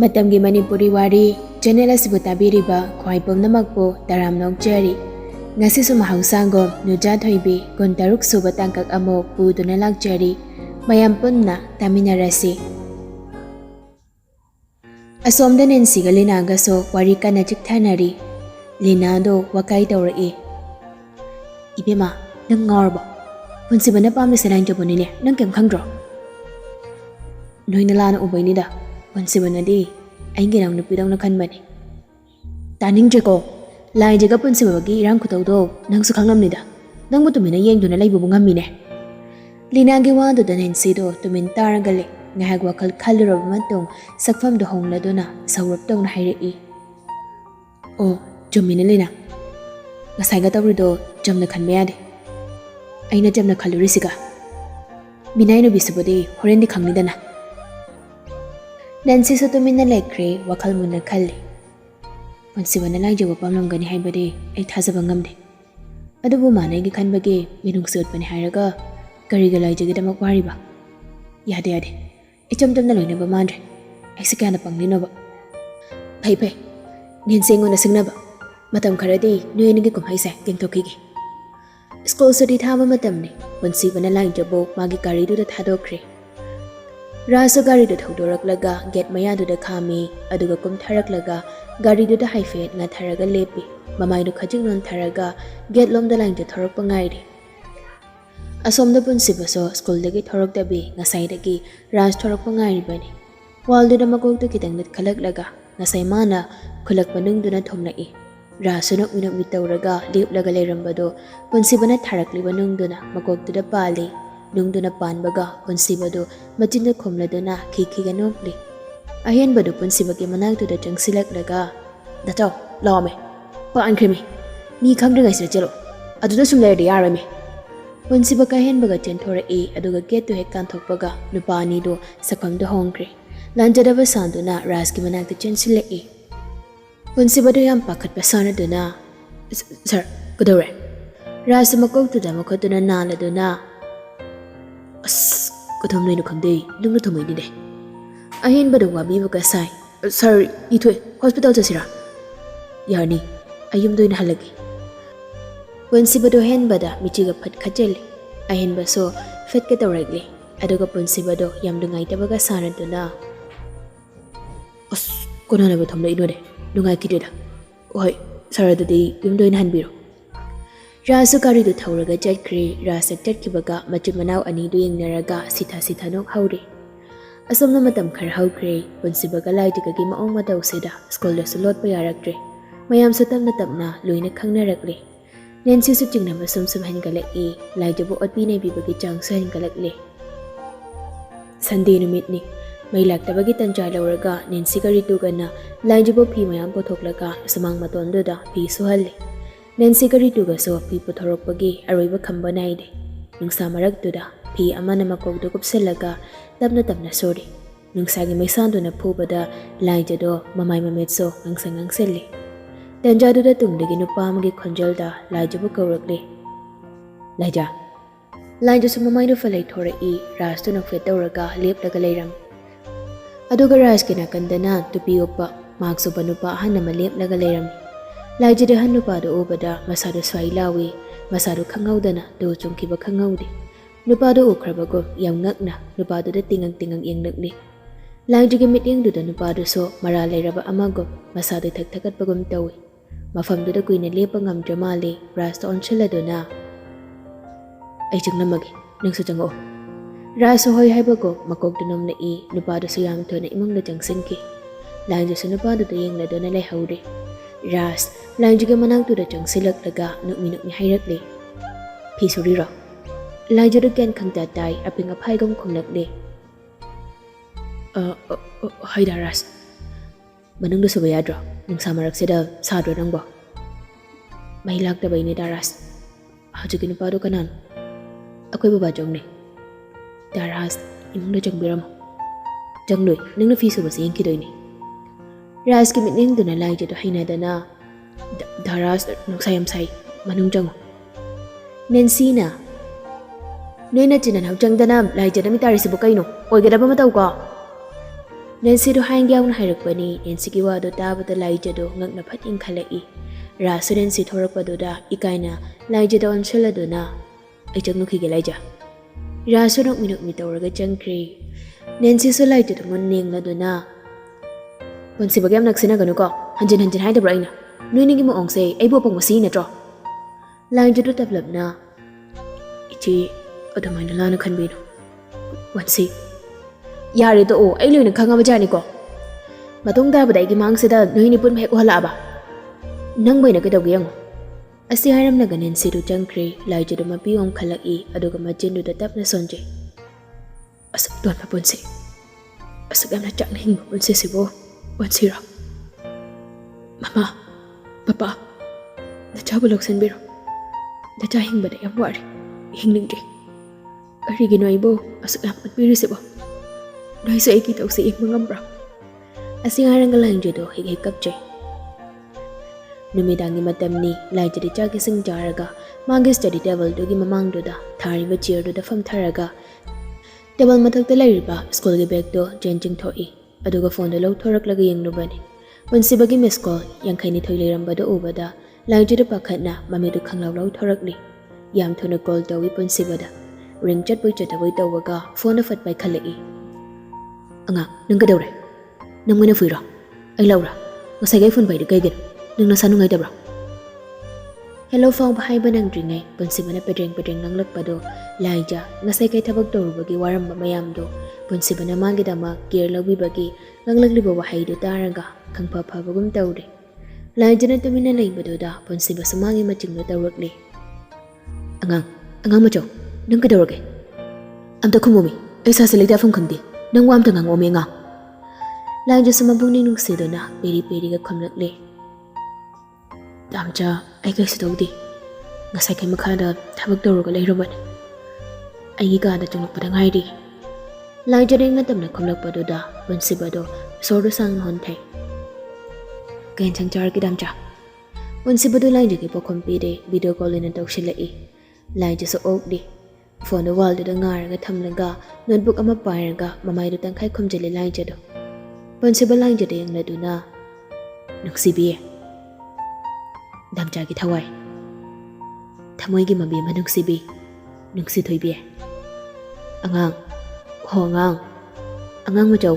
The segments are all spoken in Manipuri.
Matamgi Manipuri Wari channel asibu tabiriba khwai pumnamakpu taram nokjari ngasi su mahausangom Nuja Thoibi kuntaruk suba tangkak amok puduna lakjari mayam punna taminarasi asomda nensiga linaga so wari kana jikthanari linado wakai tawrai ibema nang ngorbo punsibana pamna selang jabonine nang kem khangdro noina lana ubaini da punsibana di aingi nang nupidong na khanbani taning jeko lai jaga punsibagi irang khutawdo nang su khangnamnida nang mu tumina yengduna laibu ngamine linagi wadu da nensi do tumin taragale ngahag wakal khalurab matong sakfam do hongladuna saurap tong na hairi o jumina lina ngasai ga tawrido jamna khanme ade aina jamna khalurisiga binai no bisubodi horendi khangnidana Nancy sa tumina lekre wakal muna khali punsibana lai jawa pamlamgani haibade ai thajaba ngamde adubu manai gi khanbage minung sot pani hairaga kariga lai jagi damak wariba yade icham tamna loina ba mandre ai sikana panglino ba phai Nancy ngona singnaba matam kharadi nueni gi kumhai sa kengthoki gi school sadi thama matamni punsibana lai jabo magi karidu da thadokre Rasa gari da thaudoraklaga get mayadu da khami aduga kum tharaklaga gari da haifet nga tharaga lepi mamai du khajing non tharaga get lom da lang da thorak pangairi asom da punsiba so school dagi thorak da bi nga sai dagi ras thorak pangairi bani wal da makok da kitang nit khalaklaga nga sai mana khulak panung du na thomna i rasu nok minok mitawraga leplaga leirambado punsiba na tharakli banung du na makok da pali Nungduna panbaga punsibado majinda khomladuna khikhiga nokli ahen badu punsibagi managtu da changsilaklaga dato lawme pa ankrimi ni khangdringai sira chelo aduda sumlaydi yarame punsibaga hen baga chenthora e aduga get to hekkan thokpaga nupani do sakham do hongkre lanjadaba sanduna raski managtu chensile e punsibado yam pakhat pasana duna sir kodore ras makok tu da makotuna naladuna Katham no khangde Nungcthoi ni de ahen badu wabi baka sai sir ithoi hospital chasira yani ayum doina halagi punsi badu hen bada michiga phat khajel ahen baso fet ka tawragle aduga punsi badu yam dungai tabaga sanaduna kona na batham ino de dungai kideda oi saradadi yum doina hanbiro Rasu kari du thauraga jatkri rasa tatkibaga machut manau ani du yengnaraga sitha nok hauri asomna matam khar haukre punsibaga lai tikagi maong mataw seda school da sulot pa yaraktre mayam sutam na tamna loina khangnarakle Nancy su chingna masum sumhan galak e lai jabu otpi nei bibagi chang sahin galakle Sunday numit ni mai laktabagi tanjai lauraga Nancy kari tu gana lai jabu phi mayam pothoklaga samang maton da phi suhalle Nancy kari tuga so phi puthorokpagi aroiba khamba naide nungsa marak tuda phi amana makok du kupselaga tapna sori nungsa gi maisan na phubada laijado mamai mamet so ngangsang ngangselle tanja du da tungdegi nupa amagi khonjal da laijabu kawrakle laija laija su mamai du falai thora i ras tu nakfe tawraga leplaga leiram aduga ras kina kandana tupi opa maksu banupa hanama leplaga leiram Laijide hanupa do obada masadu swai lawi masadu khangawdana do chungkiba khangawdi nupa do ukrabago yam ngakna nupa do da tingang yengnakni laijige mityeng do da nupa do so mara leiraba amago masadu thaktakat bagum tawi mafam do da kuina lepa ngamdra mali rasta onchila do na ai chungnamagi nangsu chango raso hoi haibago makok do nomna i nupa do so yam thona imang da changsinki laijide so nupa do yengna do na lai haure Ras, lanjuga manang tu da chang silak laga nukminuk ni hayrakle. Pisuri ra. Lanjuga gan khangta tai aping apai gom khonglakle. Haida Ras. Manang du subayadra, nung samarak seda sadro nangbo. Mahilak da bayni da Ras. Hajugi nupa do kanan. Akoy baba jong ne. Da Ras, imang da jang biram. Jang loy, nang na fisu basi yengki doy ni. Ras ki mitning duna lai jado haina dana daras nuksayam sai manung jango Nancy na Noina chinan hawjang dana lai jada mitari sibu kaino oigadaba mataw ka Nancy do hang yawn hairakpani, Nancy ki wado tabata laijado ngakna phat inkhalai. Rasu Nancy thorakpaduda ikaina laijada onsaladuna. Ay chagnuki galaija. Rasu nok minok mitauraga changkri. Nancy so laijado ngon laduna. Ponsi bagam naksina ganuko, hanjin haida braina. Nuini mo ongse, ay bopang masina tro. Laijado tablabna. Ichi, odamay na lana kanbino. Ponsi. Yari to o, ay luwin nagkangama dyan ko. Matong dapat ay gimang sida nuhini pun mahek wala ba? Nang bay nagkadawiyang. Asi haram na ganin si Rujangkri, lai jado mapiyong kalai, ado gamajin do datap na sonje. Asap tuan mapunsi. Asap am na chak na hing mapunsi si bo, wansira. Mama, papa, nachabalok san biro. Nachahing ba na yung wari, hing ningdi. Kari ginoy bo, asap am at biro si bo. Nói sa ikita og sa imong ambra. Asing harang galang jado higikap jay. Numidangi matam ni lai jadi jagi sing jaraga magis jadi devil dogi mamang doda thari ba cheer doda fam tharaga. Devil matak talay riba school gi bag do jenjing thoi. Aduga phone do law thorak lagi yang nubani. Pansi bagi miss call yang kay ni thoi liram ba do ubada lai jadi pakhat na mami do khanglaw law thorak li. Yam thona call dawi pansi bada. Ring chat boy chataboy tawaga phone na fat bay khalai. Anga, nang kadaw rin. Nang mga nafuira. Ay Laura, masay gay phone bay di kay gano. Nang nasano ngay dabra. Hello phone bahay ba nang dringay. Punsi ba na padring nang lakpado. Laija, ngasay kay tabag daw bagi waram mamayam do. Punsi ba na magidama, gear lawi bagi. Nang lagliba wahay do taraga. Kang papabagum daw rin. Laija na tuminalay ba do da. Punsi ba sumangi maching do tawag li. Angang macho. Nang kadaw rin. Amta kumumi. Ay sasalita phone kang di. Nang wam tangang ome nga. Laja sumabong ni Nungcthoi na peri-peri ka kamlakli. Damja ay kay sitog di. Ngasay kay makada tabag daro ka layraman. Ay gigada chung nagpadangay di. Laja rin nga tam na kamlak pa do da. Bansi ba do. Sordo sang hontay. Kayan sang jar ki damja. Bansi ba do laja kay po kumpide. Video call in ang tawag sila Laja sa og di. Phone the wall do da ngaraga thamlaga notebook ama pairaga mamay do tangkay kumjali lai jado. Ponsiba lai jado yang laduna. Nuksibi. Damja ki thawai. Thamoy gi mabi ma nuksibi. Nuja Thoibi. Angang. Ho angang. Angang mo jaw.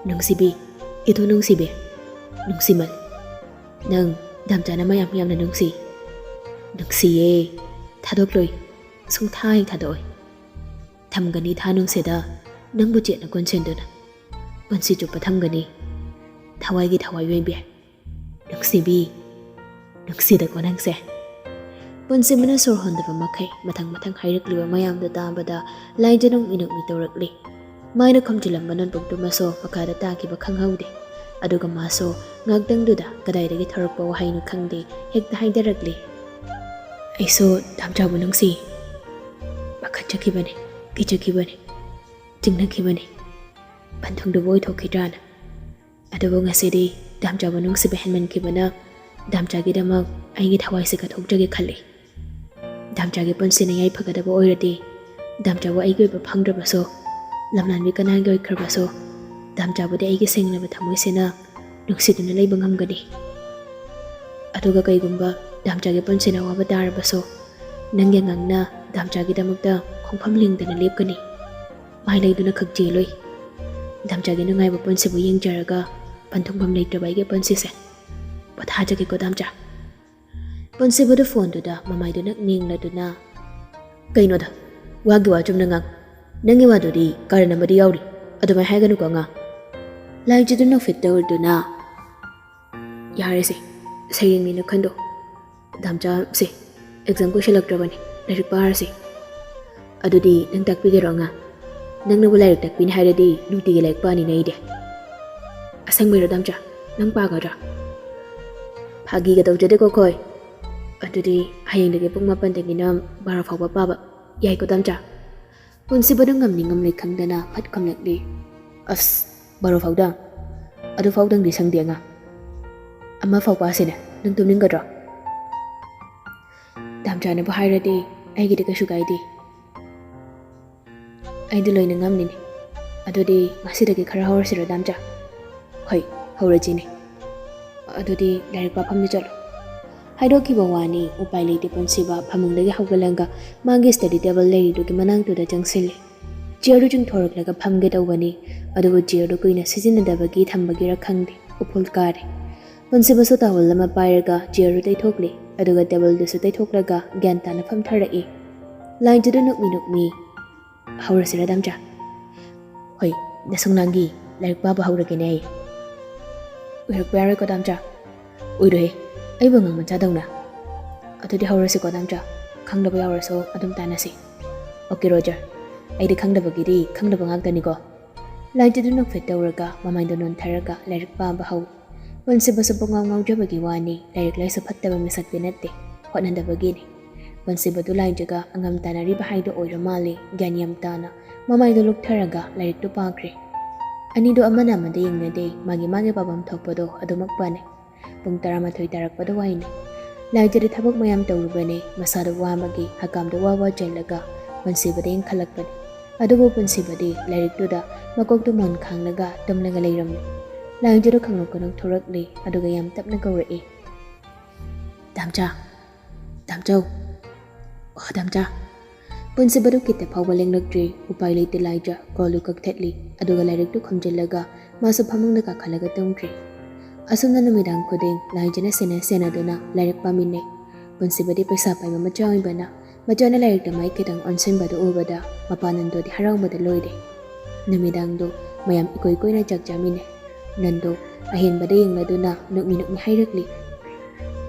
Nuksibi. Ito Nuksibi. Nuksimal. Nang damja na mayam na nungsi. Nuksiye. Thadok loy. Sung thai thadoi. Thamgani thanung seda nang bujet na konsen do na. Pansi chupa thamgani. Thawai gi thawai yoi bi. Nuksibi. Nuksida ko nang se. Pansi mana sor honda ba makai matang hairak liwa mayam da tabada lai janong inok mitorak li. May na kamjilam banon pagdo maso makada taki ba khanghaude. Aduga maso ngagdang duda kaday dagi tharak ba wahay no khangde hekta haidarak li. Ay so damja mo nungsi. Kachakibane, kichakibane, tingnakibane. Pantong duboy thokidran. Adobo ngasidi damja banung si behenman kibana. Damja gidamag ay githaway si kathokjagi khali. Damja gi ponsi na yay phagadabo oiradi. Damja wa ay goy ba phangdrabaso. Lamnan wi kanang goy kharbaso. Damja bode ay gi sengna ba thamoy sina nungsidu na laybang hamgani. Adoga kay gumba damja gi ponsi na wa ba darabaso. Nangyangang na damja gidamagda khongpham lingda na lepkani. Mailay do na khagjeloy. Damja gi nungay ba ponsi bo yengjaraga panthongpham leitrabay gi ponsi se. Pathaja gi ko damja. Ponsi bo do phone do da mamay do nakning la do na. Kaino da. Wagi wa chum nangang. Nangi wa do di karana madi yauri. Ado may haiganu ko nga. Lai ji do no fit do na. Yare se. Saying ni na khando. Damja se. Exam ko silagdrabani. Larik paharasi. Adudi nang takpigiro nga. Nang nabulayag takpin hairadi nuti gilayag pa ni naide. Asang mayro damja. Nang pagadra. Pagi gataw jade ko koy. Adudi hayang lagi pong mapantagin na barafaw bababa. Yay ko damja. Punsi ba nang ngamning kang dana pat kamlakli. As barafaw dang. Ado faw dang disang dia nga. Ama faw pasin na. Nang tumning gadra. Damja na bahay radi ay gida ka sugay di. Ay duloy na ngam nini. ꯑꯗꯨꯗꯤ ꯉꯁꯤꯗꯒꯤ ꯈꯔ ꯍꯧꯔꯁꯤꯔꯣ ꯗꯥꯝꯆꯥ? ꯍꯣꯏ ꯍꯧꯔꯁꯤꯅꯦ꯫ ꯑꯗꯨꯗꯤ ꯂꯥꯏꯔꯤꯛ ꯄꯥꯐꯝꯗ ꯆꯠꯂꯣ꯫ ꯍꯥꯏꯗꯣꯛꯈꯤꯕ ꯋꯥꯅꯤ ꯎꯄꯥꯏ ꯂꯩꯇꯦ ꯄꯨꯟꯁꯤꯕ ꯐꯃꯨꯡꯗꯒꯤ ꯍꯧꯒꯠꯂꯒ ꯃꯥꯒꯤ ꯁ꯭ꯇꯗꯤ ꯇꯦꯕꯜ ꯂꯩꯔꯤꯗꯨꯒꯤ ꯃꯅꯥꯛꯇꯨꯗ ꯆꯪꯁꯤꯜꯂꯤ꯫ ꯆꯤꯌꯔꯗꯨ ꯆꯤꯡꯊꯣꯔꯛꯂꯒ ꯐꯝꯒꯦ ꯇꯧꯕꯅꯤ ꯑꯗꯨꯕꯨ ꯆꯤꯌꯔꯗꯨ ꯀꯨꯏꯅ ꯁꯤꯖꯤꯟꯅꯗꯕꯒꯤ ꯊꯝꯕꯒꯤꯔ ꯈꯪꯗꯦ ꯎꯐꯨꯜ ꯀꯥꯔꯦ꯫ ꯄꯨꯟꯁꯤꯕꯁꯨ ꯇꯥꯋꯜ ꯑꯃ ꯄꯥꯏꯔꯒ ꯆꯤꯌꯔꯗꯨ ꯇꯩꯊꯣꯛꯂꯤ ꯑꯗꯨꯒ ꯇꯦꯕꯜꯗꯨꯁꯨ ꯇꯩꯊꯣꯛꯂꯒ ꯒ꯭ꯌꯥꯟ ꯇꯥꯅ ꯐꯝꯊꯔꯛꯏ꯫ ꯂꯥꯏꯟꯗꯨꯗ ꯅꯣꯛꯃꯤ ꯍꯧꯔꯁꯤꯔ ꯗꯥꯝꯆꯥ? ꯍꯣꯏ ꯅꯁꯨꯡꯅꯥꯡꯒꯤ ꯂꯥꯏꯔꯤꯛ ꯄꯥꯕ ꯍꯧꯔꯒꯦꯅꯦ ꯑꯩ꯫ ꯎꯏꯔꯛꯄ ꯌꯥꯔꯣꯏꯀꯣ ꯗꯥꯝꯆꯥ? ꯎꯏꯔꯣꯏꯍꯦ ꯑꯩꯕꯨ ꯑꯉꯥꯡ ꯃꯆꯥꯗꯧꯅ꯫ ꯑꯗꯨꯗꯤ ꯍꯧꯔꯁꯤꯀꯣ ꯗꯥꯝꯆꯥ, ꯈꯪꯗꯕ ꯌꯥꯎꯔꯁꯨ ꯑꯗꯨꯝ ꯇꯥꯟꯅꯁꯤ꯫ ꯑꯣꯀꯦ ꯔꯣꯖꯔ, ꯑꯩꯗꯤ ꯈꯪꯗꯕꯒꯤꯗꯤ ꯈꯪꯗꯕ ꯉꯥꯛꯇꯅꯤꯀꯣ꯫ ꯂꯥꯏꯟꯗꯨꯗ ꯅꯣꯛꯐꯦꯠ ꯇꯧꯔꯒ ꯃꯃꯥꯏꯗꯣ ꯅꯣꯟꯊꯔꯒ ꯂꯥꯏꯔꯤꯛ ꯄꯥꯕ ꯍꯧꯏ꯫ ꯄꯨꯟꯁꯤꯕꯁꯨ ꯄꯨꯡꯉꯥꯎ ꯉꯥꯎꯖꯕꯒꯤ ꯋꯥꯅꯤ ꯂꯥꯏꯔꯤꯛ ꯂꯥꯏꯁꯨ ꯐꯠꯇꯕ ꯃꯤꯁꯛꯇꯤ ꯅꯠꯇꯦ, ꯍꯣꯠꯅꯗꯕꯒꯤꯅꯤ꯫ ꯄꯨꯟꯁꯤꯕꯗꯨ ꯂꯥꯏꯟꯗꯨꯒ ꯑꯉꯝ ꯇꯥꯟꯅꯔꯤꯕ ꯍꯥꯏꯗꯣ ꯑꯣꯏꯔ ꯃꯥꯜꯂꯦ ꯒ꯭ꯌꯥꯟ ꯌꯥꯝ ꯇꯥꯅ ꯃꯃꯥꯏꯗꯣ ꯂꯨꯛꯊꯔꯒ ꯂꯥꯏꯔꯤꯛꯇꯨ ꯄꯥꯈ꯭ꯔꯦ꯫ ꯑꯅꯤꯗꯣ ꯑꯃꯅ ꯑꯃꯗ ꯌꯦꯡꯅꯗꯦ, ꯃꯥꯒꯤ ꯄꯥꯐꯝ ꯊꯣꯛꯄꯗꯣ ꯑꯗꯨꯃꯛ ꯄꯥꯅꯩ꯫ ꯄꯨꯡ 12 ꯇꯥꯔꯛꯄꯗ ꯋꯥꯏꯅꯤ꯫ ꯂꯥꯏꯟꯗꯨꯗꯤ ꯊꯕꯛ ꯃꯌꯥꯝ ꯇꯧꯔꯨꯕꯅꯤ, ꯃꯁꯥꯗꯣ ꯋꯥꯕꯒꯤ ꯍꯀꯥꯝꯗꯣ ꯋꯥ ꯆꯜꯂꯒ ꯄꯨꯟꯁꯤꯕꯗ ꯌꯦꯡꯈꯠꯂꯛꯄꯅꯤ꯫ ꯑꯗꯨꯕꯨ ꯄꯨꯟꯁꯤꯕꯗꯤ ꯂꯥꯏꯔꯤꯛꯇꯨꯗ ꯃꯀꯣꯛꯇꯨ ꯃꯣꯟ ꯈꯥꯡꯂꯒ ꯇꯨꯝꯂꯒ ꯂꯩꯔꯝꯃꯤ꯫ ꯂꯥꯏꯟꯗꯨꯗ ꯈꯪꯅꯣꯛ ꯊꯣꯔꯛꯂꯤ ꯑꯗꯨꯒ ꯌꯥꯝ ꯇꯞꯅ ꯀꯧꯔꯛꯏ꯫ ꯗꯥꯝꯆꯥ, ꯗꯥꯝꯆꯧ, ꯑꯣ ꯗꯥꯝꯆꯥ꯫ ꯄꯨꯟꯁꯤꯕꯗꯨ ꯈꯤꯇ ꯐꯥꯎꯕ ꯂꯦꯡꯂꯛꯇ꯭ꯔꯤ꯫ ꯎꯄꯥꯏ ꯂꯩꯇꯦ ꯂꯥꯏꯖ ꯀꯣꯜꯗꯨ ꯀꯛꯊꯠꯂꯤ ꯑꯗꯨꯒ ꯂꯥꯏꯔꯤꯛꯇꯨ ꯈꯨꯝꯖꯤꯜꯂꯒ ꯃꯥꯁꯨ ꯐꯃꯨꯡꯗ ꯀꯥꯈꯠꯂꯒ ꯇꯨꯝꯈ꯭ꯔꯤ꯫ ꯑꯁꯨꯝꯅ ꯅꯨꯃꯤꯗꯥꯡ ꯈꯨꯗꯤꯡ ꯂꯥꯏꯖꯅ ꯁꯦꯟꯅꯗꯨꯅ ꯂꯥꯏꯔꯤꯛ ꯄꯥꯃꯤꯟꯅꯩ꯫ ꯄꯨꯟꯁꯤꯕꯗꯤ ꯄꯩꯁꯥ ꯄꯥꯏꯕ ꯃꯆꯥ ꯑꯣꯏꯕꯅ ꯃꯆꯥꯅ ꯂꯥꯏꯔꯤꯛꯇ ꯃꯥꯏ ꯈꯤꯇꯪ ꯑꯣꯟꯁꯤꯟꯕꯗꯨ ꯎꯕꯗ ꯃꯄꯥ ꯅꯟꯗꯣꯗꯤ ꯍꯔꯥꯎꯕꯗ ꯂꯣꯏꯔꯦ꯫ ꯅꯨꯃꯤꯗꯥꯡꯗꯣ ꯃꯌꯥꯝ ꯏꯀꯣꯏ ꯀꯣꯏꯅ ꯆꯥꯛ ꯆꯥꯃꯤꯟꯅꯩ꯫ ꯅꯟꯗꯣ ꯑꯍꯦꯟꯕꯗ ꯌꯦꯡꯂꯗꯨꯅ ꯅꯣꯛꯃꯤ ꯍꯥꯏꯔꯛꯂꯤ꯫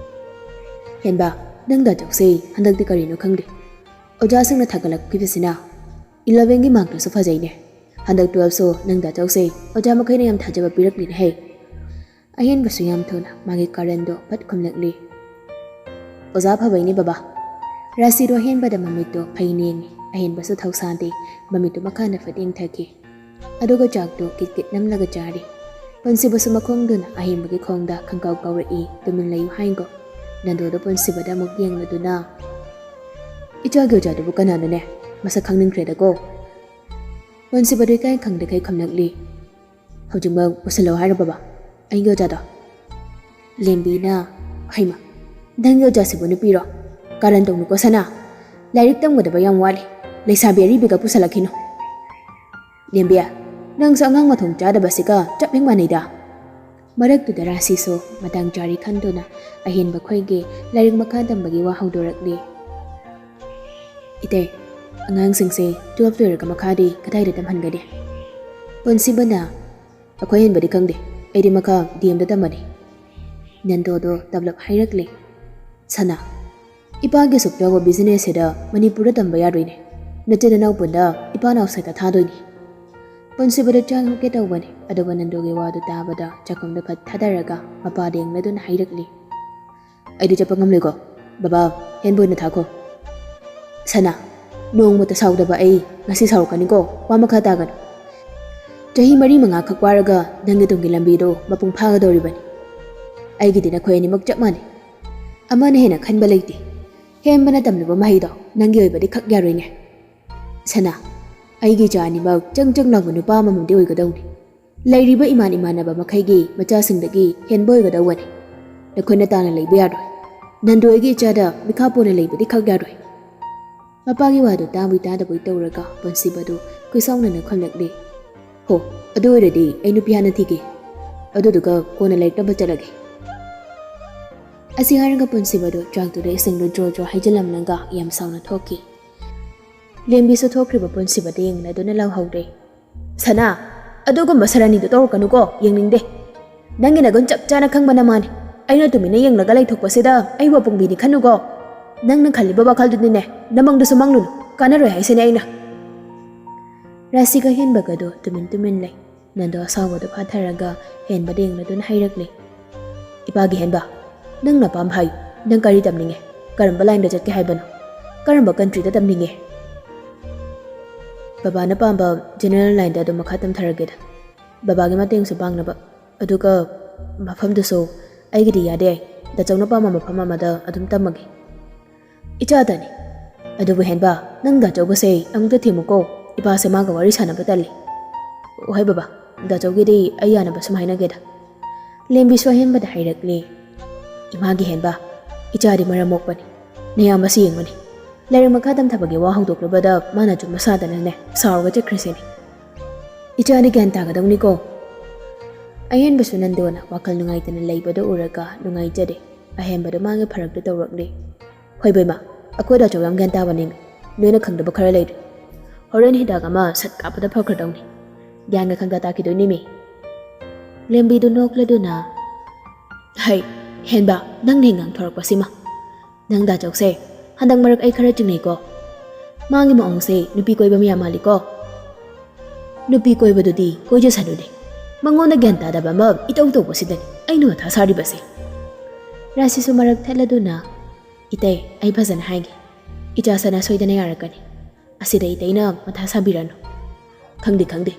ꯍꯦꯟꯕ, ꯅꯪ ꯗꯥꯆꯧꯁꯦ ꯍꯟꯗꯛꯇꯤ ꯀꯔꯤꯅꯣ ꯈꯪꯗꯦ, ꯑꯣꯖꯥꯁꯤꯡꯅ ꯊꯥꯒꯠꯂꯛꯈꯤꯕꯁꯤꯅ 11ꯒꯤ ꯃꯥꯔꯛꯇꯨꯁꯨ ꯐꯖꯩꯅꯦ꯫ ꯍꯟꯗꯛ 12ꯁꯨ ꯅꯪ ꯗꯥꯆꯧꯁꯦ ꯑꯣꯖꯥ ꯃꯈꯩꯅ ꯌꯥꯝ ꯊꯥꯖꯕ ꯄꯤꯔꯛꯂꯤꯅꯦꯍꯦ꯫ ꯑꯍꯦꯟꯕꯁꯨ ꯌꯥꯝ ꯊꯨꯅ ꯃꯥꯒꯤ ꯀꯥꯔꯟꯗꯣ ꯐꯠ ꯈꯨꯝꯂꯛꯂꯤ꯫ ꯑꯣꯖꯥ ꯐꯕꯩꯅꯤ ꯕꯕꯥ꯫ ꯔꯥꯁꯤꯗꯣ ꯑꯍꯦꯟꯕꯗ ꯃꯃꯤꯠꯇꯣ ꯐꯩꯅ ꯌꯦꯡꯉꯤ꯫ ꯑꯍꯦꯟꯕꯁꯨ ꯊꯧꯁꯥꯗꯦ, ꯃꯃꯤꯠꯇꯨ ꯃꯈꯥꯗ ꯐꯠ ꯌꯦꯡꯊꯈꯤ ꯑꯗꯨꯒ ꯆꯥꯛꯇꯣ ꯀꯤꯠ ꯅꯝꯂꯒ ꯆꯥꯔꯤ꯫ ꯄꯨꯟꯁꯤꯕꯁꯨ ꯃꯈꯣꯡꯗꯨꯅ ꯑꯍꯦꯟꯕꯒꯤ ꯈꯣꯡꯗ ꯈꯪꯀꯥꯎ ꯀꯥꯎꯔꯛꯏ, ꯇꯨꯃꯤꯟ ꯂꯩꯌꯨ ꯍꯥꯏꯒꯣ꯫ ꯅꯟꯗꯣꯗꯣ ꯄꯨꯟꯁꯤꯕꯗ ꯑꯃꯨꯛ ꯌꯦꯡꯂꯗꯨꯅ ꯏꯆꯥꯒꯤ ꯑꯣꯖꯥꯗꯨꯕꯨ ꯀꯅꯥꯅꯣꯅꯦ, ꯃꯁꯛ ꯈꯪꯅꯤꯡꯈ꯭ꯔꯦꯗꯀꯣ꯫ ꯄꯨꯟꯁꯤꯕꯗꯨ ꯏꯀꯥꯏ ꯈꯪꯗꯈꯩ ꯈꯨꯝꯂꯛꯂꯤ꯫ ꯍꯧꯖꯤꯛꯃꯛ ꯄꯨꯁꯤꯜꯂꯣ ꯍꯥꯏꯔꯣ ꯕꯕꯥ ꯑꯩꯒꯤ ꯑꯣꯖꯥꯗꯣ? ꯂꯦꯝꯕꯤꯅ ꯍꯩꯃ, ꯅꯪꯒꯤ ꯑꯣꯖꯥꯁꯤꯕꯨ ꯅꯨꯄꯤꯔꯣ? ꯀꯥꯔꯟ ꯇꯧꯅꯨꯀꯣ ꯁꯅꯥ, ꯂꯥꯏꯔꯤꯛ ꯇꯝꯒꯗꯕ ꯌꯥꯝ ꯋꯥꯠꯂꯤ, ꯂꯩꯁꯥꯕꯤ ꯑꯔꯤꯕꯤꯒ ꯄꯨꯁꯜꯂꯛꯈꯤꯅꯨ꯫ ꯂꯦꯝꯕꯤ, ꯅꯪꯁꯨ ꯑꯉꯥꯡ ꯃꯊꯣꯡ ꯆꯥꯗꯕꯁꯤꯒ ꯆꯞ ꯍꯦꯛ ꯃꯥꯟꯅꯩꯗ꯫ ꯃꯔꯛꯇꯨꯗ ꯔꯥꯁꯤꯁꯨ ꯃꯇꯥꯡ ꯆꯥꯔꯤ ꯈꯟꯗꯨꯅ ꯑꯍꯦꯟꯕ ꯈꯣꯏꯒꯤ ꯂꯥꯏꯔꯤꯛ ꯃꯈꯥ ꯇꯝꯕꯒꯤ ꯋꯥ ꯍꯧꯗꯣꯔꯛꯂꯤ꯫ ꯏꯇꯩ, ꯑꯉꯥꯡꯁꯤꯡꯁꯦ 12 ꯂꯣꯏꯔꯒ ꯃꯈꯥꯗꯤ ꯀꯗꯥꯏꯗ ꯇꯝꯍꯟꯒꯅꯤ? ꯄꯨꯟꯁꯤꯕꯅ ꯑꯩꯈꯣꯏ ꯍꯦꯟꯕꯗꯤ ꯈꯪꯗꯦ, ꯑꯩꯗꯤ ꯃꯈꯥ DMꯗ ꯇꯝꯃꯅꯤ꯫ ꯅꯟꯗꯣꯗꯣ ꯇꯞꯂꯞ ꯍꯥꯏꯔꯛꯂꯤ꯫ ꯁꯅꯥ, ꯏꯄꯥꯒꯤ ꯁꯨꯛ ꯆꯥꯎꯕ ꯕꯤꯖꯤꯅꯦꯁꯁꯤꯗ ꯃꯅꯤꯄꯨꯔꯗ ꯇꯝꯕ ꯌꯥꯔꯣꯏꯅꯦ, ꯅꯆꯤꯟ ꯅꯅꯥꯎ ꯄꯨꯟꯅ ꯏꯄꯥꯅ ꯑꯥꯎꯠꯁꯥꯏꯗ ꯊꯥꯗꯣꯏꯅꯤ꯫ ꯄꯨꯟꯁꯤꯕꯗ ꯆꯥꯡ ꯍꯨꯛꯀꯦ ꯇꯧꯕꯅꯤ ꯑꯗꯨꯒ ꯅꯟꯗꯣꯒꯤ ꯋꯥꯗꯨ ꯇꯥꯕꯗ ꯆꯥꯛꯈꯨꯝꯗ ꯐꯠ ꯊꯥꯗꯔꯒ ꯃꯄꯥꯗ ꯌꯦꯡꯂꯗꯨꯅ ꯍꯥꯏꯔꯛꯂꯤ꯫ ꯑꯩꯗꯤ ꯆꯠꯄ ꯉꯝꯂꯣꯏꯀꯣ, ꯕꯕꯥ ꯍꯦꯟꯕ ꯑꯣꯏꯅ ꯊꯥꯈꯣ꯫ ꯁꯅꯥ, ꯅꯣꯡꯃꯇ ꯁꯥꯎꯗꯕ ꯑꯩ ꯉꯁꯤ ꯁꯥꯎꯔꯛꯀꯅꯤꯀꯣ, ꯋꯥ ꯃꯈꯥ ꯇꯥꯒꯅꯨ꯫ ꯆꯍꯤ 4-5 ꯈꯛ ꯋꯥꯔꯒ ꯅꯪꯒꯤ ꯇꯨꯡꯒꯤ ꯂꯝꯕꯤꯗꯣ ꯃꯄꯨꯡ ꯐꯥꯒꯗꯧꯔꯤꯕꯅꯤ꯫ ꯑꯩꯒꯤꯗꯤ ꯅꯈꯣꯏ ꯑꯅꯤꯃꯛ ꯆꯞ ꯃꯥꯟꯅꯩ, ꯑꯃꯅ ꯍꯦꯟꯅ ꯈꯟꯕ ꯂꯩꯇꯦ꯫ ꯍꯦꯟꯕꯅ ꯇꯝꯂꯨꯕ ꯃꯍꯩꯗꯣ ꯅꯪꯒꯤ ꯑꯣꯏꯕꯗꯤ ꯈꯛ ꯌꯥꯔꯣꯏꯅꯦ꯫ ꯁꯅꯥ, ꯑꯩꯒꯤ ꯏꯆꯥ ꯑꯅꯤꯃꯛ ꯆꯪ ꯂꯥꯎꯕ ꯅꯨꯄꯥ ꯑꯃꯃꯝꯗꯤ ꯑꯣꯏꯒꯗꯧꯅꯤ꯫ ꯂꯩꯔꯤꯕ ꯏꯃꯥꯟꯅꯕ ꯃꯈꯩꯒꯤ ꯃꯆꯥꯁꯤꯡꯗꯒꯤ ꯍꯦꯟꯕ ꯑꯣꯏꯒꯗꯧꯕꯅꯤ꯫ ꯅꯈꯣꯏꯅ ꯇꯥꯅ ꯂꯩꯕ ꯌꯥꯔꯣꯏ, ꯅꯟꯗꯣ ꯑꯩꯒꯤ ꯏꯆꯥꯗ ꯃꯤꯈꯥ ꯄꯣꯟꯅ ꯂꯩꯕꯗꯤ ꯈꯛ ꯌꯥꯔꯣꯏ꯫ ꯃꯄꯥꯒꯤ ꯋꯥꯗꯨ ꯇꯥꯕꯣꯏ ꯇꯥꯗꯕꯣꯏ ꯇꯧꯔꯒ ꯄꯨꯟꯁꯤꯕꯗꯨ ꯈꯨꯏꯁꯥꯎꯅꯅ ꯈꯨꯝꯂꯛꯂꯤ꯫ ꯍꯣ, ꯑꯗꯨ ꯑꯣꯏꯔꯗꯤ ꯑꯩ ꯅꯨꯄꯤ ꯍꯥꯟꯅ ꯊꯤꯒꯦ, ꯑꯗꯨꯗꯨꯒ ꯀꯣꯟꯅ ꯂꯥꯏꯔꯤꯛ ꯇꯝꯕ ꯆꯠꯂꯒꯦ꯫ ꯑꯁꯤ ꯍꯥꯏꯔꯒ ꯄꯨꯟꯁꯤꯕꯗꯨ ꯆꯥꯛꯇꯨꯗ ꯏꯁꯤꯡꯗꯨ ꯖ꯭ꯔꯣ ꯍꯩꯖꯤꯜꯂꯝꯂꯒ ꯌꯥꯝ ꯁꯥꯎꯅ ꯊꯣꯛꯈꯤ꯫ ꯂꯦꯝꯕꯤꯁꯨ ꯊꯣꯛꯈ꯭ꯔꯤꯕ ꯄꯨꯟꯁꯤꯕꯗ ꯌꯦꯡꯂꯗꯨꯅ ꯂꯥꯎꯍꯧꯔꯦ꯫ ꯁꯅꯥ, ꯑꯗꯨꯒꯨꯝꯕ ꯁꯔꯥꯅꯤꯗꯨ ꯇꯧꯔꯛꯀꯅꯨꯀꯣ, ꯌꯦꯡꯅꯤꯡꯗꯦ꯫ ꯅꯪꯒꯤ ꯅꯒꯨꯟ ꯆꯞ ꯆꯥꯅ ꯈꯪꯕꯅ ꯃꯥꯅꯤ, ꯑꯩꯅ ꯇꯨꯃꯤꯟꯅ ꯌꯦꯡꯂꯒ ꯂꯩꯊꯣꯛꯄꯁꯤꯗ ꯑꯩꯕꯨ ꯑꯄꯪꯕꯤꯅꯤ ꯈꯟꯅꯨꯀꯣ꯫ ꯅꯪꯅ ꯈꯜꯂꯤꯕ ꯋꯥꯈꯜꯗꯨꯗꯤꯅꯦ ꯅꯃꯪꯗꯁꯨ ꯃꯪꯂꯨꯅꯨ, ꯀꯥꯟꯅꯔꯣꯏ ꯍꯥꯏꯁꯤꯅꯦ ꯑꯩꯅ꯫ ꯔꯥꯁꯤꯒ ꯍꯦꯟꯕꯒꯗꯣ ꯇꯨꯃꯤꯟ ꯂꯩ꯫ ꯅꯟꯗꯣ ꯑꯁꯥꯎꯕꯗꯨ ꯐꯥꯊꯔꯒ ꯍꯦꯟꯕꯗ ꯌꯦꯡꯂꯗꯨꯅ ꯍꯥꯏꯔꯛꯂꯤ꯫ ꯏꯄꯥꯒꯤ ꯍꯦꯟꯕ, ꯅꯪꯅ ꯑꯄꯥꯝꯕ ꯍꯥꯏꯌꯨ, ꯅꯪ ꯀꯔꯤ ꯇꯝꯅꯤꯡꯉꯦ? ꯀꯔꯝꯕ ꯂꯥꯏꯟꯗ ꯆꯠꯀꯦ ꯍꯥꯏꯕꯅꯣ? ꯀꯔꯝꯕ ꯀꯟꯇ꯭ꯔꯤꯗ ꯇꯝꯅꯤꯡꯉꯦ? ꯕꯕꯥꯅ ꯄꯥꯝꯕ ꯖꯦꯅꯔꯦꯜ ꯂꯥꯏꯟꯗ ꯑꯗꯨꯝ ꯃꯈꯥ ꯇꯝꯊꯔꯒꯦꯗ, ꯕꯕꯥꯒꯤ ꯃꯇꯦꯡꯁꯨ ꯄꯥꯡꯅꯕ, ꯑꯗꯨꯒ ꯃꯐꯝꯗꯨꯁꯨ ꯑꯩꯒꯤꯗꯤ ꯌꯥꯗꯦ ꯌꯥꯏ, ꯗꯥꯆꯧꯅ ꯄꯥꯝꯕ ꯃꯐꯝ ꯑꯃꯗ ꯑꯗꯨꯝ ꯇꯝꯃꯒꯦ꯫ ꯏꯆꯥꯗꯅꯤ, ꯑꯗꯨꯕꯨ ꯍꯦꯟꯕ ꯅꯪ ꯗꯥꯆꯧꯕꯁꯦ ꯑꯃꯨꯛꯇ ꯊꯦꯝꯃꯨꯀꯣ, ꯏꯄꯥꯁꯦ ꯃꯥꯒ ꯋꯥꯔꯤ ꯁꯥꯟꯅꯕ ꯇꯜꯂꯤ꯫ ꯍꯣꯏ ꯕꯕꯥ ꯗꯥꯆꯧꯒꯤꯗꯤ ꯑꯩ ꯌꯥꯅꯕ ꯁꯨꯝ ꯍꯥꯏꯅꯒꯦꯗ ꯂꯦꯝꯕꯤꯁꯨ ꯑꯍꯦꯟꯕꯗ ꯍꯩꯔꯛꯂꯤ ꯏꯃꯥꯒꯤ ꯍꯦꯟꯕ ꯏꯆꯥꯗꯤ ꯃꯔꯝ ꯃꯣꯛꯄꯅꯤ ꯅꯌꯥꯝꯕꯁꯤ ꯌꯦꯡꯕꯅꯤ ꯂꯥꯏꯔꯤꯛ ꯃꯈꯥ ꯇꯝꯊꯕꯒꯤ ꯋꯥ ꯍꯧꯗꯣꯛꯂꯨꯕꯗ ꯃꯥꯅꯁꯨ ꯃꯁꯥꯗꯅꯅꯦ ꯁꯥꯎꯔꯒ ꯆꯠꯈ꯭ꯔꯤꯁꯤꯅꯤ ꯏꯆꯥꯗꯤ ꯒ꯭ꯌꯥꯟ ꯇꯥꯒꯗꯧꯅꯤꯀꯣ ꯑꯍꯦꯟꯕꯁꯨ ꯅꯟꯗꯣꯅ ꯋꯥꯈꯜ ꯅꯨꯡꯉꯥꯏꯇꯅ ꯂꯩꯕꯗ ꯎꯔꯒ ꯅꯨꯡꯉꯥꯏꯖꯗꯦ ꯑꯍꯦꯟꯕꯗꯣ ꯃꯥꯒꯤ ꯐꯔꯛꯇ ꯇꯧꯔꯛꯂꯤ ꯍꯣꯏ ꯕꯩꯃꯥ ꯑꯩꯈꯣꯏ ꯗꯥꯆꯧ ꯌꯥꯝ ꯒ꯭ꯌꯥꯟ ꯇꯥꯕꯅꯦꯃꯤ ꯅꯣꯏꯅ ꯈꯪꯗꯕ ꯈꯔ ꯂꯩꯔꯤ ꯍꯣꯔꯦꯟ ꯍꯤꯗꯥꯛ ꯑꯃ ꯁꯠ ꯀꯥꯞꯄꯗ ꯐꯈ꯭ꯔꯗꯧꯅꯤ ꯒ꯭ꯌꯥꯟꯒ ꯈꯪꯇꯥ ꯇꯥꯈꯤꯗꯣꯏꯅꯤꯃꯤ ꯂꯦꯝꯕꯤꯗꯨ ꯅꯣꯛꯂꯗꯨꯅ ꯍꯩ ꯍꯦꯟꯕ ꯅꯪꯅ ꯉꯥꯡꯊꯣꯔꯛꯄꯁꯤꯃ ꯅꯪ ꯗꯥꯆꯧꯁꯦ ꯍꯟꯗꯛ ꯃꯔꯛ ꯑꯩ ꯈꯔ ꯆꯤꯡꯅꯩꯀꯣ ꯃꯥꯒꯤ ꯃꯑꯣꯡꯁꯦ ꯅꯨꯄꯤ ꯀꯣꯏꯕ ꯃꯌꯥꯝ ꯃꯥꯜꯂꯤꯀꯣ ꯅꯨꯄꯤ ꯀꯣꯏꯕꯗꯨꯗꯤ ꯀꯣꯏꯖꯁꯅꯨꯅꯦ ꯃꯉꯣꯟꯗ ꯒ꯭ꯌꯥꯟ ꯇꯥꯗꯕ ꯑꯃ ꯏꯇꯧ ꯇꯧꯕꯁꯤꯗꯅꯤ ꯑꯩꯅ ꯃꯊꯥ ꯁꯥꯔꯤꯕꯁꯦ ꯔꯥꯁꯤꯁꯨ ꯃꯔꯛ ꯊꯠꯂꯗꯨꯅ ꯏꯇꯩ ꯑꯩ ꯐꯖꯅ ꯍꯥꯏꯒꯦ ꯏꯆꯥ ꯁꯅꯥ ꯁꯣꯏꯗꯅ ꯌꯥꯔꯛꯀꯅꯤ ꯑꯁꯤꯗ ꯏꯇꯩꯅ ꯃꯊꯥ ꯁꯥꯕꯤꯔꯅꯨ ꯈꯪꯗꯦ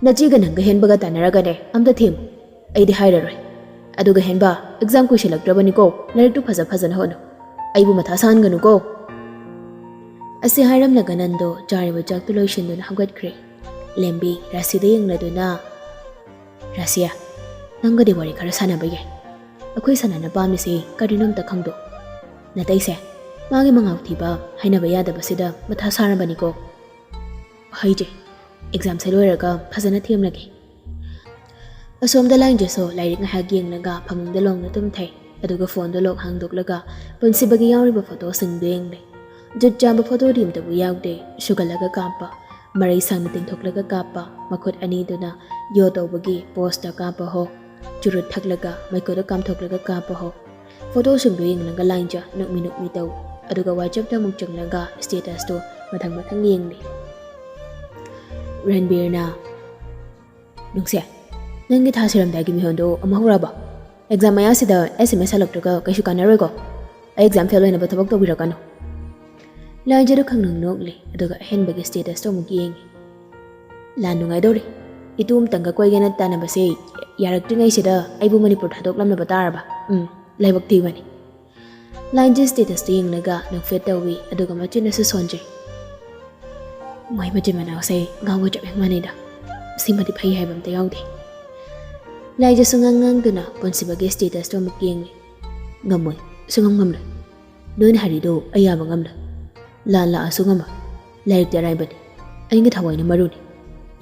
ꯅꯆꯦꯒ ꯅꯪꯒ ꯍꯦꯟꯕꯒ ꯇꯥꯟꯅꯔꯒꯅꯦ ꯑꯝꯇ ꯊꯦꯝꯃꯨ ꯑꯩꯗꯤ ꯍꯥꯏꯔꯔꯣꯏ ꯑꯗꯨꯒ ꯍꯦꯟꯕ ꯑꯦꯛꯖꯥꯝ ꯀꯨꯏꯁꯤꯜꯂꯛꯇ꯭ꯔꯕꯅꯤꯀꯣ ꯂꯥꯏꯔꯤꯛꯇꯨ ꯐꯖꯅ ꯍꯣꯠꯅꯧ ꯑꯩꯕꯨ ꯃꯊꯥ ꯁꯥꯍꯟꯒꯅꯨꯀꯣ ꯑꯁꯤ ꯍꯥꯏꯔꯝꯂꯒ ꯅꯟꯗꯣ ꯆꯥꯔꯤꯕ ꯆꯥꯛꯇꯨ ꯂꯣꯏꯁꯤꯟꯗꯨꯅ ꯍꯧꯒꯠꯈ꯭ꯔꯦ ꯂꯦꯝꯕꯤ ꯔꯥꯁꯤꯗ ꯌꯦꯡꯂꯗꯨꯅ ꯔꯥꯁꯤꯌꯥ ꯅꯪꯒꯗꯤ ꯋꯥꯔꯤ ꯈꯔ ꯁꯥꯟꯅꯕ ꯌꯥꯏ ꯑꯩꯈꯣꯏ ꯁꯥꯟꯅꯅ ꯄꯥꯝꯃꯤꯁꯤ ꯀꯔꯤꯅꯣ ꯑꯝꯇ ꯈꯪꯗꯣꯛ ꯅꯇꯩꯁꯦ ꯃꯥꯒꯤ ꯃꯉꯥꯎ ꯊꯤꯕ ꯍꯩꯅꯕ ꯌꯥꯗꯕꯁꯤꯗ ꯃꯊꯥ ꯁꯥꯔꯕꯅꯤꯀꯣ ꯍꯩꯖꯦ ꯑꯦꯛꯖꯥꯝꯁꯦ ꯂꯣꯏꯔꯒ ꯐꯖꯅ ꯊꯦꯝꯂꯒꯦ ꯑꯁꯣꯝꯗ ꯂꯥꯏꯟꯖꯁꯨ ꯂꯥꯏꯔꯤꯛ ꯉꯥꯏꯍꯥꯛ ꯌꯦꯡꯂꯒ ꯐꯃꯨꯡꯗ ꯂꯣꯡꯅ ꯇꯨꯝꯊꯩ ꯑꯗꯨꯒ ꯐꯣꯟꯗꯣ ꯂꯣꯛ ꯍꯥꯡꯗꯣꯛꯂꯒ ꯄꯨꯟꯁꯤꯕꯒꯤ ꯌꯥꯎꯔꯤꯕ ꯐꯣꯇꯣꯁꯤꯡꯗꯨ ꯌꯦꯡꯂꯦ ꯖꯨꯠ ꯆꯥꯕ ꯐꯣꯇꯣꯗꯤ ꯑꯃꯇꯕꯨ ꯌꯥꯎꯗꯦ ꯁꯨꯒꯠꯂꯒ ꯀꯥꯞꯄ ꯃꯔꯩ ꯁꯥꯡꯅ ꯇꯤꯡꯊꯣꯛꯂꯒ ꯀꯥꯞꯄ ꯃꯈꯨꯠ ꯑꯅꯤꯗꯨꯅ ꯌꯣ ꯇꯧꯕꯒꯤ ꯄꯣꯁꯇ ꯀꯥꯞꯄ ꯍꯣ ꯆꯨꯔꯨꯠ ꯊꯛꯂꯒ ꯃꯩꯈꯨꯗ ꯀꯥꯝꯊꯣꯛꯂꯒ ꯀꯥꯞꯄ ꯍꯣ ꯐꯣꯇꯣꯁꯤꯡꯗꯨ ꯌꯦꯡꯂꯒ ꯂꯥꯏꯟꯖ ꯅꯣꯛꯃꯤ ꯇꯧ ꯑꯗꯨꯒ ꯋꯥꯆꯞꯇ ꯑꯃꯨꯛ ꯆꯪꯂꯒ ꯁ꯭ꯇꯦꯇꯁꯇꯨ ꯃꯊꯪ ꯌꯦꯡꯂꯦ ꯔꯟꯕꯤꯔꯅ ꯅꯨꯡꯁꯦ ꯅꯪꯒꯤ ꯊꯥ ꯁꯤꯔꯝꯗꯥꯏꯒꯤ ꯃꯤꯍꯣꯟꯗꯣ ꯑꯃꯨꯛ ꯍꯧꯔꯕ ꯑꯦꯛꯖꯥꯝ ꯃꯌꯥꯁꯤꯗ SMS ꯍꯜꯂꯛꯇ꯭ꯔꯒ ꯀꯩꯁꯨ ꯀꯥꯟꯅꯔꯣꯏꯀꯣ ꯑꯩ ꯑꯦꯛꯖꯥꯝ ꯐꯦꯜ ꯑꯣꯏꯅꯕ ꯊꯕꯛ ꯇꯧꯕꯤꯔꯛꯀꯅꯨ ꯂꯥꯏꯟꯖꯗꯨ ꯈꯪꯅꯪ ꯅꯣꯛꯂꯦ ꯑꯗꯨꯒ ꯑꯍꯦꯟꯕꯒꯤ ꯁ꯭ꯇꯦꯇꯁꯇꯨ ꯑꯃꯨꯛ ꯌꯦꯡꯉꯤ ꯂꯥꯟ ꯅꯨꯡꯉꯥꯏꯗꯧꯔꯤ ꯏꯇꯨ ꯑꯃꯇꯪꯒ ꯀꯣꯏꯒꯦꯅ ꯇꯥꯟꯅꯕꯁꯦ ꯌꯥꯔꯛꯇ꯭ꯔꯤꯉꯩꯁꯤꯗ ꯑꯩꯕу ꯃꯅꯤꯄꯨꯔ ꯊꯥꯗꯣꯛꯂꯝꯂꯕ ꯇꯥꯔꯕ ꯂꯥꯏꯕꯛ ꯊꯤꯕꯅꯤ ꯂꯥꯏꯟꯖ ꯁ꯭ꯇꯦꯇꯁꯇꯨ ꯌꯦꯡꯂꯒ ꯅꯣꯛꯐꯦꯠ ꯇꯧꯏ ꯑꯗꯨꯒ ꯃꯆꯤꯟꯅꯁꯨ ꯁꯣꯟꯖꯩ ꯃꯣꯏ ꯃꯆꯤꯟ ꯃꯅꯥꯎꯁꯦ ꯉꯥꯎꯕ ꯆꯞ ꯍꯦꯛ ꯃꯥꯟꯅꯩꯗ ꯁꯤꯃꯗꯤ ꯐꯩ ꯍꯥꯏꯕ ꯑꯝꯇ ꯌꯥꯎꯗꯦ ꯂꯥꯏꯖꯁꯨ ꯉꯥꯡꯗꯨꯅ ꯄꯨꯟꯁꯤꯕꯒꯤ ꯁ꯭ꯇꯦꯇꯁꯇꯨ ꯑꯃꯨꯛ ꯌꯦꯡꯂꯤ ꯉꯝꯃꯣꯏ ꯉꯝꯂꯣꯏ ꯅꯣꯏꯅ ꯍꯥꯏꯔꯤꯗꯣ ꯑꯩ ꯌꯥꯕ ꯉꯝꯂꯣꯏ ꯂꯥꯟ ꯂꯥꯛꯑꯁꯨ ꯉꯝꯃꯣꯏ ꯂꯥꯏꯔꯤꯛꯇꯤ ꯑꯔꯥꯏꯕꯅꯤ ꯑꯩꯒꯤ ꯊꯋꯥꯏꯅ ꯃꯔꯨꯅꯤ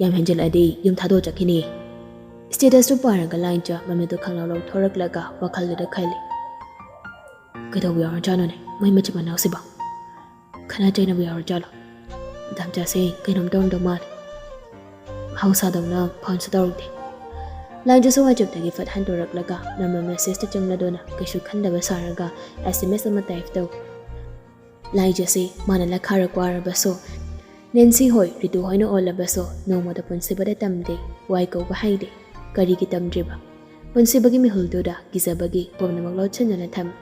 ꯌꯥꯝ ꯍꯦꯟꯖꯜꯂꯛꯑꯗꯤ ꯌꯨꯝ ꯊꯥꯗꯣꯛꯑ ꯆꯠꯈꯤꯅꯤꯌꯦ ꯁ꯭ꯇꯦꯇꯁꯇꯨ ꯄꯥꯔꯒ ꯂꯥꯏꯟꯖ ꯃꯃꯤꯠꯇꯨ ꯈꯪꯂꯥꯎ ꯂꯧꯊꯣꯔꯛꯂꯒ ꯋꯥꯈꯜꯗꯨꯗ ꯈꯜꯂꯤ ꯀꯩꯗꯧꯕ ꯌꯥꯎꯔꯖꯥꯠꯅꯣꯅꯦ ꯃꯣꯏ ꯃꯆꯤꯟ ꯃꯅꯥꯎꯁꯤꯕꯣ ꯈꯠꯅ ꯆꯩꯅꯕ ꯌꯥꯎꯔꯖꯥꯠꯂꯣ ꯗꯥꯝꯆꯥꯁꯦ ꯀꯩꯅꯣꯝ ꯇꯧꯔꯝꯗꯧ ꯃꯥꯜꯂꯤ ꯃꯍꯧꯁꯥꯗꯧꯅ ꯐꯣꯟꯁꯨ ꯇꯧꯔꯛꯇꯦ ꯂꯥꯏꯟꯖꯁꯨ ꯋꯥꯆꯞꯇꯒꯤ ꯐꯠ ꯍꯟꯗꯣꯔꯛꯂꯒ ꯅꯝꯕꯔ ꯃꯦꯁꯦꯖꯇ ꯆꯪꯂꯗꯨꯅ ꯀꯩꯁꯨ ꯈꯟꯗꯕ ꯁꯥꯔꯒ SMS ꯑꯃ ꯇꯥꯏꯞ ꯇꯧ ꯂꯥꯏꯟꯖꯁꯤ ꯃꯥꯅ ꯂꯥꯈꯥꯔꯛ ꯋꯥꯔꯕꯁꯨ ꯅꯦꯟꯁꯤ ꯍꯣꯏ ꯔꯤꯇꯨ ꯍꯣꯏꯅ ꯑꯣꯜꯂꯕꯁꯨ ꯅꯣꯡꯃꯗ ꯄꯨꯟꯁꯤꯕꯗ ꯇꯝꯗꯦ ꯋꯥꯏ ꯀꯧꯕ ꯍꯩꯗꯦ ꯀꯔꯤꯒꯤ ꯇꯝꯗ꯭ꯔꯤꯕ ꯄꯨꯟꯁꯤꯕꯒꯤ ꯃꯤꯍꯨꯜꯗꯨꯗ ꯀꯤꯖꯕꯒꯤ ꯄꯨꯝꯅꯃꯛ ꯂꯣꯠꯁꯤꯟꯗꯨꯅ ꯊꯝꯃꯤ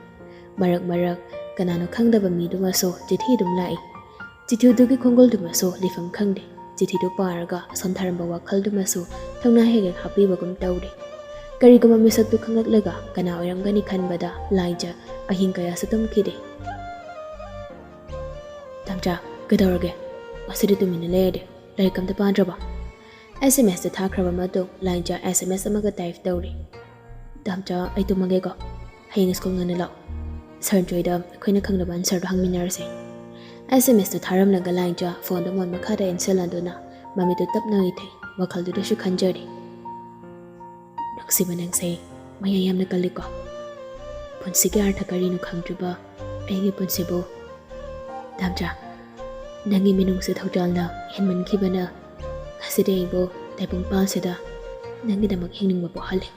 ꯃꯔꯛ ꯀꯅꯥꯅꯣ ꯈꯪꯗꯕ ꯃꯤꯗꯨꯃꯁꯨ ꯆꯤꯊꯤ ꯑꯗꯨꯝ ꯂꯥꯛꯏ ꯆꯤꯊꯤꯗꯨꯒꯤ ꯈꯣꯡꯒꯣꯜꯗꯨꯃꯁꯨ ꯂꯤꯐꯝ ꯈꯪꯗꯦ ꯆꯤꯊꯤꯗꯨ ꯄꯥꯔꯒ ꯁꯣꯟꯊꯔꯝꯕ ꯋꯥꯈꯜꯗꯨꯃꯁꯨ ꯊꯧꯅꯥ ꯍꯦꯛ ꯍꯥꯞꯄꯤꯕꯒꯨꯝ ꯇꯧꯔꯤ ꯀꯔꯤꯒꯨꯝꯕ ꯃꯤꯁꯛꯇꯨ ꯈꯪꯂꯛꯂꯒ ꯀꯅꯥ ꯑꯣꯏꯔꯝꯒꯅꯤ ꯈꯟꯕꯗ ꯂꯥꯏꯟꯖ ꯑꯍꯤꯡ ꯀꯌꯥꯁꯨ ꯇꯨꯝꯈꯤꯗꯦ ꯗꯥꯝꯆꯥ ꯀꯩꯗꯧꯔꯒꯦ ꯉꯁꯤꯗꯤ ꯇꯨꯃꯤꯟꯅ ꯂꯩꯔꯗꯤ ꯂꯥꯏꯔꯤꯛ ꯑꯝꯇ ꯄꯥꯗ꯭ꯔꯕ SMSꯇ ꯊꯥꯈ꯭ꯔꯕ ꯃꯇꯨꯡ ꯂꯥꯏꯟꯖ SMS ꯑꯃꯒ ꯇꯥꯏꯞ ꯇꯧꯔꯤ ꯗꯥꯝꯆꯥ ꯑꯩ ꯇꯨꯝꯃꯒꯦꯀꯣ ꯍꯌꯦꯡ ꯁ꯭ꯀꯨꯜ ꯉꯟꯅ ꯂꯥꯛꯑꯣ ꯁꯔ ꯖꯣꯏꯗ ꯑꯩꯈꯣꯏꯅ ꯈꯪꯗꯕ ꯑꯟꯁꯔꯗꯣ ꯍꯪꯃꯤꯟꯅꯔꯁꯦ SMSꯇꯨ ꯊꯥꯔꯝꯂꯒ ꯂꯥꯏꯟꯖ ꯐꯣꯟꯗꯣ ꯃꯣꯟ ꯃꯈꯥꯗ ꯏꯟꯁꯤꯜꯂꯗꯨꯅ ꯃꯃꯤꯠꯇꯨ ꯇꯞꯅ ꯎꯏꯊꯩ ꯋꯥꯈꯜꯗꯨꯗꯁꯨ ꯈꯟꯖꯔꯤ ꯅꯨꯡꯁꯤꯕ ꯅꯪꯁꯦ ꯃꯌꯥꯏ ꯌꯥꯝꯅ ꯀꯜꯂꯤꯀꯣ ꯄꯨꯟꯁꯤꯒꯤ ꯑꯥꯔꯊ ꯀꯔꯤꯅꯣ ꯈꯪꯗ꯭ꯔꯤꯕ ꯑꯩꯒꯤ ꯄꯨꯟꯁꯤꯕꯨ ꯗꯥꯝꯆꯥ ꯅꯪꯒꯤ ꯃꯤꯅꯨꯡꯁꯤ ꯊꯧꯖꯥꯜꯅ ꯍꯦꯟꯃꯟꯈꯤꯕꯅ ꯉꯁꯤꯗꯤ ꯑꯩꯕꯨ ꯇꯥꯏꯕꯪꯄꯥꯜꯁꯤꯗ ꯅꯪꯒꯤꯗꯃꯛ ꯍꯤꯡꯅꯤꯡꯕ ꯄꯣꯛꯍꯜꯂꯤ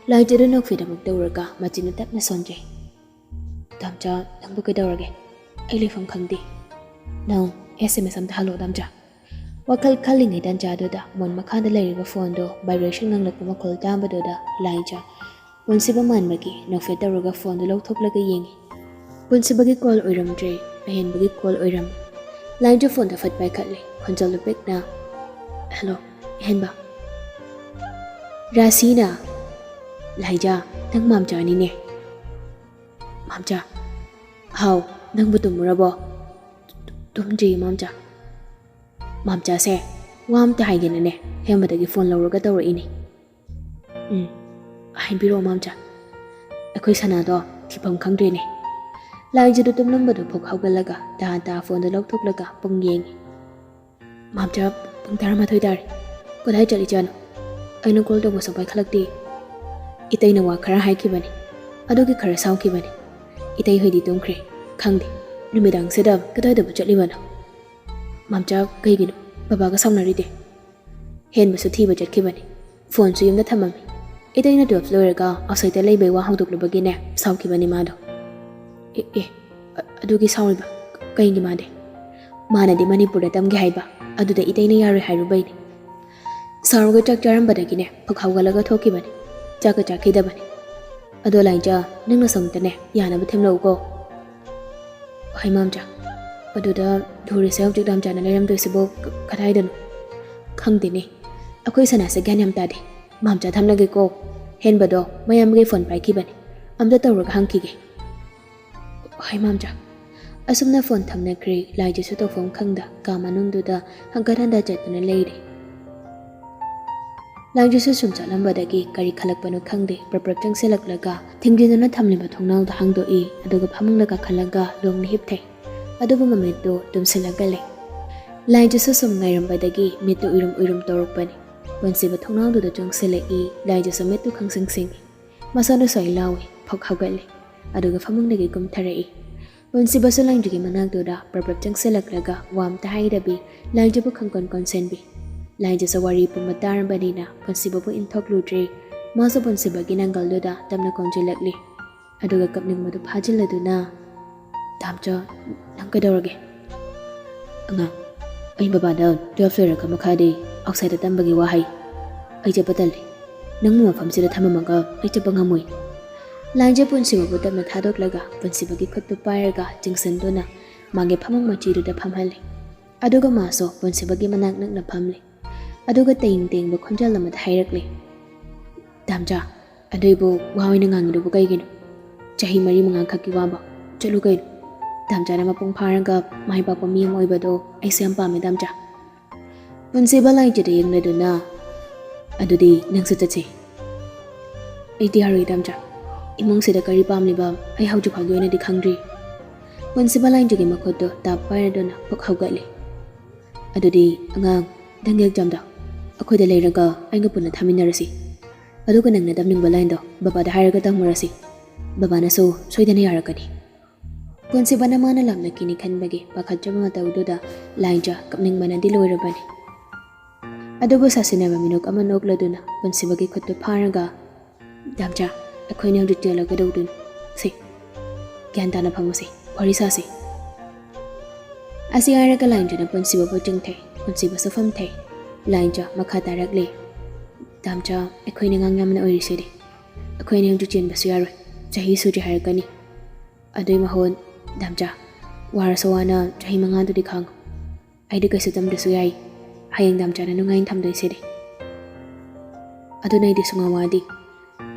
ꯂꯥꯏꯟꯖꯗꯨ ꯅꯣꯛꯐꯦꯠ ꯑꯃꯨꯛ ꯇꯧꯔꯒ ꯃꯆꯤꯟꯅ ꯇꯞꯅ ꯁꯣꯟꯖꯩ ꯗꯥꯝꯆꯥ ꯅꯪꯕꯨ ꯀꯩꯗꯧꯔꯒꯦ ꯑꯩ ꯂꯩꯐꯝ ಖꯪꯗꯦ ꯅꯪ SMS ꯑꯝꯇ ꯍꯜꯂꯣ ꯗꯥꯝꯆꯥ ꯋꯥꯈꯜ ꯈꯜꯂꯤꯉꯩ ꯇꯥꯟꯖꯥꯗꯨꯗ ꯃꯣꯟ ꯃꯈꯥꯗ ꯂꯩꯔꯤꯕ ꯐꯣꯟꯗꯣ ꯚꯥꯏꯕ꯭ꯔꯦꯁꯟ ꯉꯪꯂꯛꯄ ꯃꯈꯣꯜ ꯇꯥꯕꯗꯨꯗ ꯂꯥꯏꯟꯖ ꯄꯨꯟꯁꯤꯕ ꯃꯥꯟꯕꯒꯤ ꯅꯣꯛꯐꯦꯠ ꯇꯧꯔꯒ ꯐꯣꯟꯗꯨ ꯂꯧꯊꯣꯛꯂꯒ ꯌꯦꯡꯉꯤ ꯄꯨꯟꯁꯤꯕꯒꯤ ꯀꯣꯜ ꯑꯣꯏꯔꯝꯗ꯭ꯔꯦ ꯑꯍꯦꯟꯕꯒꯤ ꯀꯣꯜ ꯑꯣꯏꯔꯝꯃꯤ ꯂꯥꯏꯟꯖ ꯐꯣꯟꯗ ꯐꯠ ꯄꯥꯏꯈꯠꯂꯤ ꯈꯣꯟꯖꯦꯜꯗꯨ ꯄꯤꯛꯅ ꯍꯜꯂꯣ ꯑꯍꯦꯟꯕ ꯔꯥꯁꯤꯅ ꯂꯥꯏꯖ ꯅꯪ ꯃꯥꯝꯆꯥꯅꯤꯅꯦ ꯃꯥꯝꯆꯥ ꯍꯥꯎ ꯅꯪꯕꯨ ꯇꯨꯝꯃꯨꯔꯕꯣ ꯇꯨꯝꯗ꯭ꯔꯤ ꯃꯥꯝꯆꯥ ꯃꯥꯝꯆꯥꯁꯦ Wam ta haigin ne, hembadagi phone lawraga tawra'ini. Haibiro mamcha. Akoi sanado thipam khangdrene. Laijadu tumlambadu phok hawgalaga da phone da lawthoklaga pung yengi. Mamcha pung 12 tare. Kodai chali chano. Aina call tawba sabai khalakti. Itaina wa khara haikibani. Adogi khara saukibani. Itai hoidi tumkhre khangde. Numidang sedam kadai da chatliwana. Mamcha kaigino baba ga saunaride. Hen basu thiba chatkibani. Phone su yumda thamami. Itaina 12 loiraga outside leibai wa hawdoklubagine saukibani mado. Adugi sauriba kaingi made. Manadi Manipuri tamgi haiba. Aduda itaina yari hairubaini. Saruga chak charambadagine phok hawgalaga thokibani. Chaka chakhidabani. Ado laija nangna samtane yana bathemlo ko. Hai mamcha. Aduda dhuri se hawjik dam chana leram doisibo kadhaidanu. Khangdini. Akoi sana se gyan yam tade. Mamcha thamlage ko. Henbado mayamge phone paikibani. Amda tawraga hangkige. Hai mamcha. Asumna phone thamna kri laija su tawfom khangda ka manungduda hangkaranda chatuna leire. Laija su sum chalambadagi kari khalakpanu khangde praprap changselak thingjinana thamliba thongnawda hangdoi aduga phamunglaga khalaga longni hipthai. Aduba mamitto tumsilagale. Laija su sum ngairambadagi mittu urum torokpani. Bonsiba thongnawda changselai laija su mittu khangsingsing. Masana soi lawi phok hawgale. Aduga phamungdagi kumtharai. Bonsiba su laijagi managdoda praprap changselak wam tahaidabi laijabu khangkon konsenbi. Laija sa Wari pumatarambadina bonsiba bu inthoklutre maso bonsiba ginangaldoda tamna konjelakli. Aduga kapning madu phajiladuna damcha nangkadorage. Anga ai baba da 12 loiraga makhade outside tambagi wahai. Ai japatalli. Nangmu mafamsida thamamaga ai chapangamoi. Laija bonsiba bu tamna thadoklaga bonsiba gi khuttu pairaga jingsandona mage phamang machiruda phamhali. Aduga maso bonsiba gi manak nakna phamli. Aduga ting ba khonjal lamad hairakli. Damcha aduibo wahoina ngangidubu kaigino. Chahi mari mangang khaki waba chalu kaino. Damcha na mapung pharanga mai papa mi moibado ai sem pame damcha. Bonsiba laija de yengladuna adudi nangsu chache. Ai diari damcha. Imong sida kari pamliba ai hauju phagyoina di khangri. Bonsiba laija gi makhodo tap pairadona phok hawgali. Adudi angang dangel jamda akhoi da leiraga ainga punna thaminarasi. Aduga nangna damningba line do baba da hairaga tangmarasi. Baba na so soidana yarakani. Bonsiba na mana lamna kini khanbagi pakhatjaba mataududa laija kapning mana diloirabani. Adubu sasinaba minok ama nokladuna bonsiba gi khuttu pharaga damcha akhoi ne hujit jela gadawdun si gyantana phamasi wari sasi. Asi airaga laija na bonsiba bu jingthai bonsiba safam thai. Laija makha tarakle. Damcha akhoi ne ngang yamna oirisidi. Akhoi ne hujit chen basu yaroi. Chahi suji harakani. Adui mahon damcha warasawana chahi mangadu di khang. Aidi kaisu tamdasu yai. Hayang damcha na nungain thamdoisidi. Adunai di sungawadi.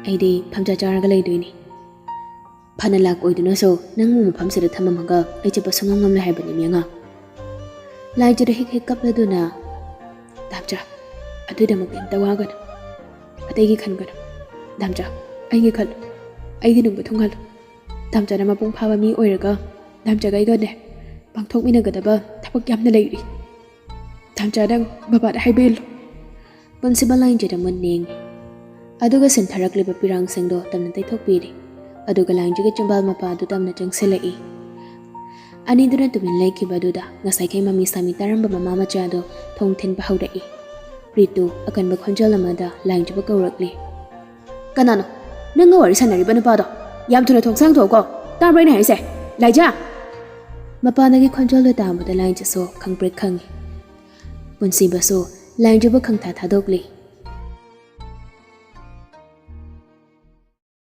Aidi phamcha charaga leidoini. Phana lak oiduna so nangmu maphamsida thamamaga aichapa sungangamla haibani mianga. Laija da hik kapladuna damcha aduda makin tawagana ategi khangana damcha aigi khal aigi nungba thungal damcha na mapung phaba mi oiraga damcha gai gane pangthok minagadaba thapak yamna leiri damcha dang baba da haibel bonsiba laija da manning aduga sentharakliba pirang sengdo tamna taithokpiri aduga laija ga chambal mapa adu tamna changselai Aniduna tumin laikibaduda ngasai kai mami sami taramba mama machado thong thin ba haurai. Ritu akan ba khonjal amada lain juba kaurakli. Kanano nanga wari sanari bana pado yam thuna thong sang thoko tamrai na haise laija. Mapana gi khonjal da amada lain jaso khangpre khangi. Bunsi baso lain juba khangtha thadokli.